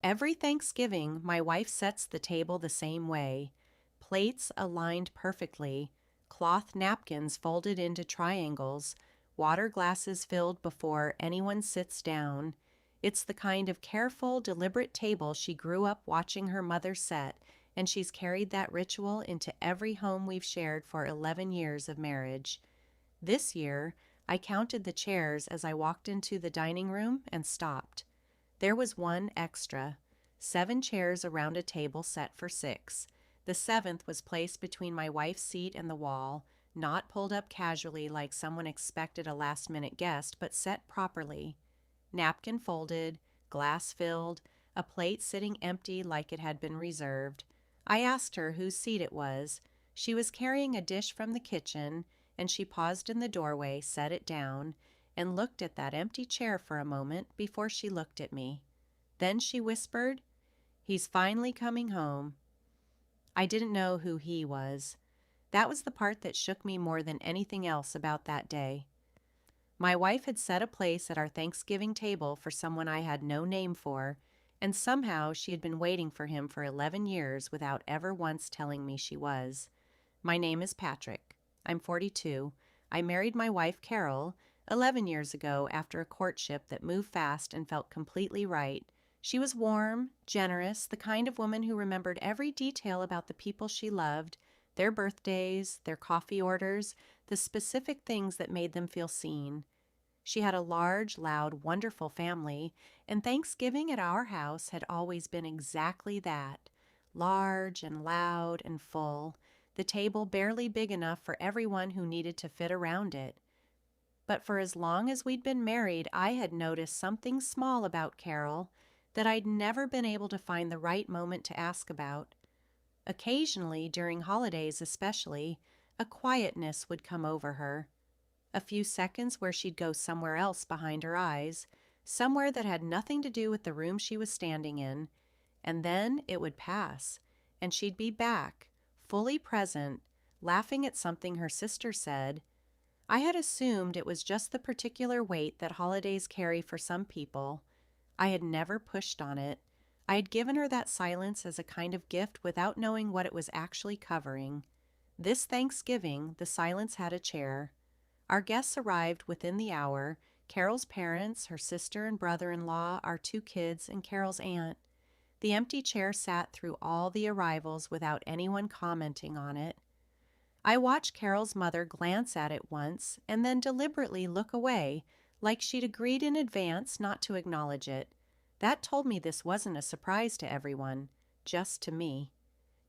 Every Thanksgiving, my wife sets the table the same way. Plates aligned perfectly, cloth napkins folded into triangles, water glasses filled before anyone sits down. It's the kind of careful, deliberate table she grew up watching her mother set, and she's carried that ritual into every home we've shared for 11 years of marriage. This year, I counted the chairs as I walked into the dining room and stopped. There was one extra. 7 chairs around a table set for 6. The 7th was placed between my wife's seat and the wall, not pulled up casually like someone expected a last-minute guest, but set properly. Napkin folded, glass filled, a plate sitting empty like it had been reserved. I asked her whose seat it was. She was carrying a dish from the kitchen, and she paused in the doorway, set it down, and looked at that empty chair for a moment before she looked at me. Then she whispered, "He's finally coming home." I didn't know who he was. That was the part that shook me more than anything else about that day. My wife had set a place at our Thanksgiving table for someone I had no name for, and somehow she had been waiting for him for 11 years without ever once telling me she was. My name is Patrick. I'm 42. I married my wife, Carol, 11 years ago after a courtship that moved fast and felt completely right. She was warm, generous, the kind of woman who remembered every detail about the people she loved, their birthdays, their coffee orders, the specific things that made them feel seen. She had a large, loud, wonderful family, and Thanksgiving at our house had always been exactly that, large and loud and full, the table barely big enough for everyone who needed to fit around it. But for as long as we'd been married, I had noticed something small about Carol that I'd never been able to find the right moment to ask about. Occasionally, during holidays especially, a quietness would come over her. A few seconds where she'd go somewhere else behind her eyes, somewhere that had nothing to do with the room she was standing in, and then it would pass, and she'd be back, fully present, laughing at something her sister said. I had assumed it was just the particular weight that holidays carry for some people. I had never pushed on it. I had given her that silence as a kind of gift without knowing what it was actually covering. This Thanksgiving, the silence had a chair. Our guests arrived within the hour, Carol's parents, her sister and brother-in-law, our 2 kids, and Carol's aunt. The empty chair sat through all the arrivals without anyone commenting on it. I watched Carol's mother glance at it once and then deliberately look away, like she'd agreed in advance not to acknowledge it. That told me this wasn't a surprise to everyone, just to me.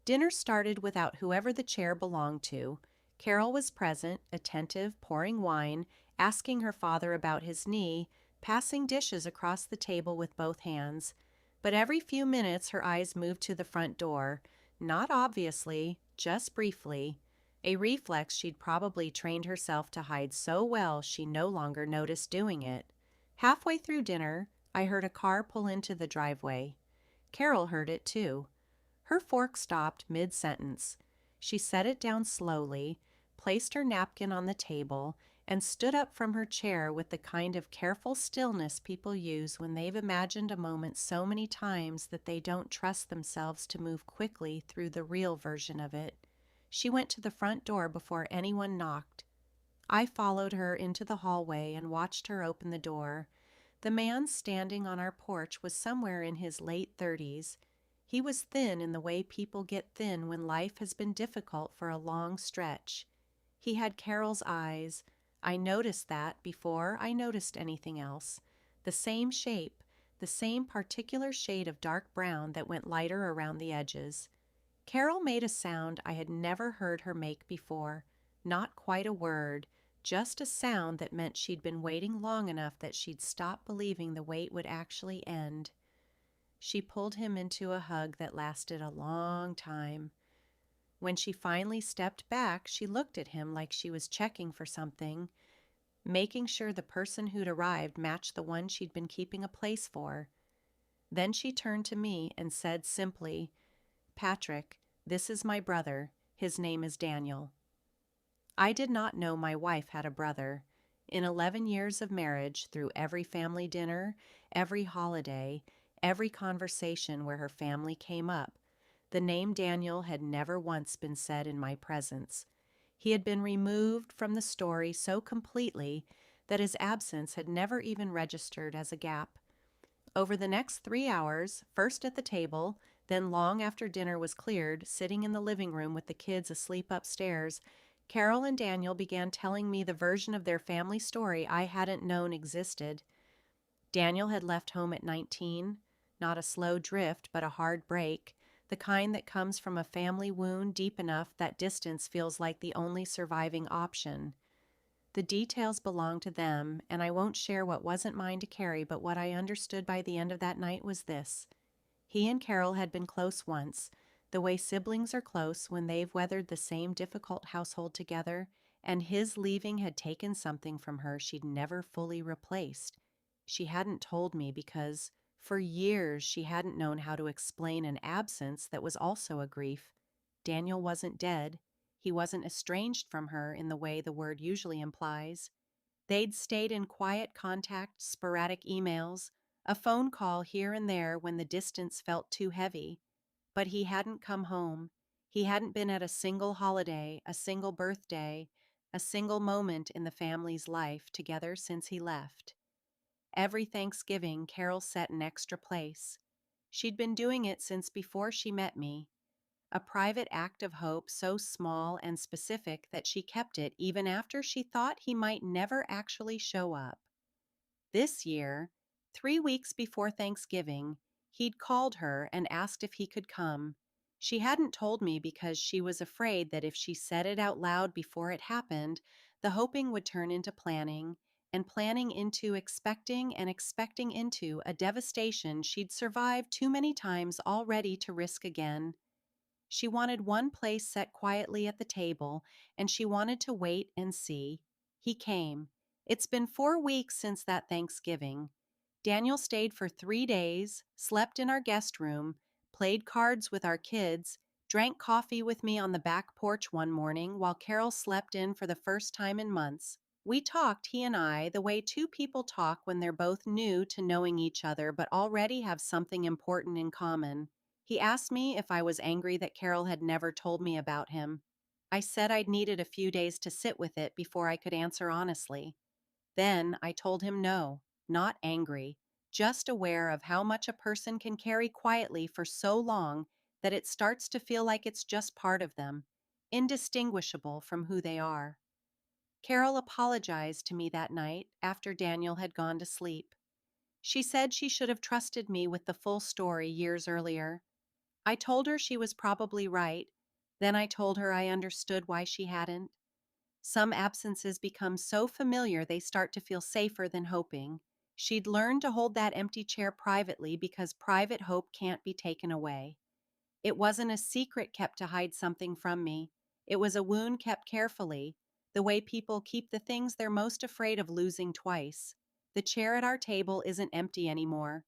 Dinner started without whoever the chair belonged to. Carol was present, attentive, pouring wine, asking her father about his knee, passing dishes across the table with both hands. But every few minutes her eyes moved to the front door, not obviously, just briefly, a reflex she'd probably trained herself to hide so well she no longer noticed doing it. Halfway through dinner, I heard a car pull into the driveway. Carol heard it too. Her fork stopped mid-sentence. She set it down slowly, placed her napkin on the table, and stood up from her chair with the kind of careful stillness people use when they've imagined a moment so many times that they don't trust themselves to move quickly through the real version of it. She went to the front door before anyone knocked. I followed her into the hallway and watched her open the door. The man standing on our porch was somewhere in his late 30s. He was thin in the way people get thin when life has been difficult for a long stretch. He had Carol's eyes. I noticed that before I noticed anything else. The same shape, the same particular shade of dark brown that went lighter around the edges. Carol made a sound I had never heard her make before. Not quite a word, just a sound that meant she'd been waiting long enough that she'd stopped believing the wait would actually end. She pulled him into a hug that lasted a long time. When she finally stepped back, she looked at him like she was checking for something, making sure the person who'd arrived matched the one she'd been keeping a place for. Then she turned to me and said simply, "Patrick, this is my brother. His name is Daniel." I did not know my wife had a brother. In 11 years of marriage, through every family dinner, every holiday, Every conversation where her family came up, the name Daniel had never once been said in my presence. He had been removed from the story so completely that his absence had never even registered as a gap. Over the next 3 hours, first at the table, then long after dinner was cleared, sitting in the living room with the kids asleep upstairs, Carol and Daniel began telling me the version of their family story I hadn't known existed. Daniel had left home at 19, not a slow drift, but a hard break, the kind that comes from a family wound deep enough that distance feels like the only surviving option. The details belong to them, and I won't share what wasn't mine to carry, but what I understood by the end of that night was this. He and Carol had been close once, the way siblings are close when they've weathered the same difficult household together, and his leaving had taken something from her she'd never fully replaced. She hadn't told me because, for years, she hadn't known how to explain an absence that was also a grief. Daniel wasn't dead. He wasn't estranged from her in the way the word usually implies. They'd stayed in quiet contact, sporadic emails, a phone call here and there when the distance felt too heavy. But he hadn't come home. He hadn't been at a single holiday, a single birthday, a single moment in the family's life together since he left. Every Thanksgiving, Carol set an extra place. She'd been doing it since before she met me, a private act of hope so small and specific that she kept it even after she thought he might never actually show up. This year, 3 weeks before Thanksgiving, he'd called her and asked if he could come. She hadn't told me because she was afraid that if she said it out loud before it happened, the hoping would turn into planning, and planning into expecting, and expecting into a devastation she'd survived too many times already to risk again. She wanted one place set quietly at the table, and she wanted to wait and see. He came. It's been 4 weeks since that Thanksgiving. Daniel stayed for 3 days, slept in our guest room, played cards with our kids, drank coffee with me on the back porch one morning while Carol slept in for the first time in months. We talked, he and I, the way two people talk when they're both new to knowing each other but already have something important in common. He asked me if I was angry that Carol had never told me about him. I said I'd needed a few days to sit with it before I could answer honestly. Then I told him no, not angry, just aware of how much a person can carry quietly for so long that it starts to feel like it's just part of them, indistinguishable from who they are. Carol apologized to me that night after Daniel had gone to sleep. She said she should have trusted me with the full story years earlier. I told her she was probably right. Then I told her I understood why she hadn't. Some absences become so familiar they start to feel safer than hoping. She'd learned to hold that empty chair privately because private hope can't be taken away. It wasn't a secret kept to hide something from me. It was a wound kept carefully, the way people keep the things they're most afraid of losing twice. The chair at our table isn't empty anymore.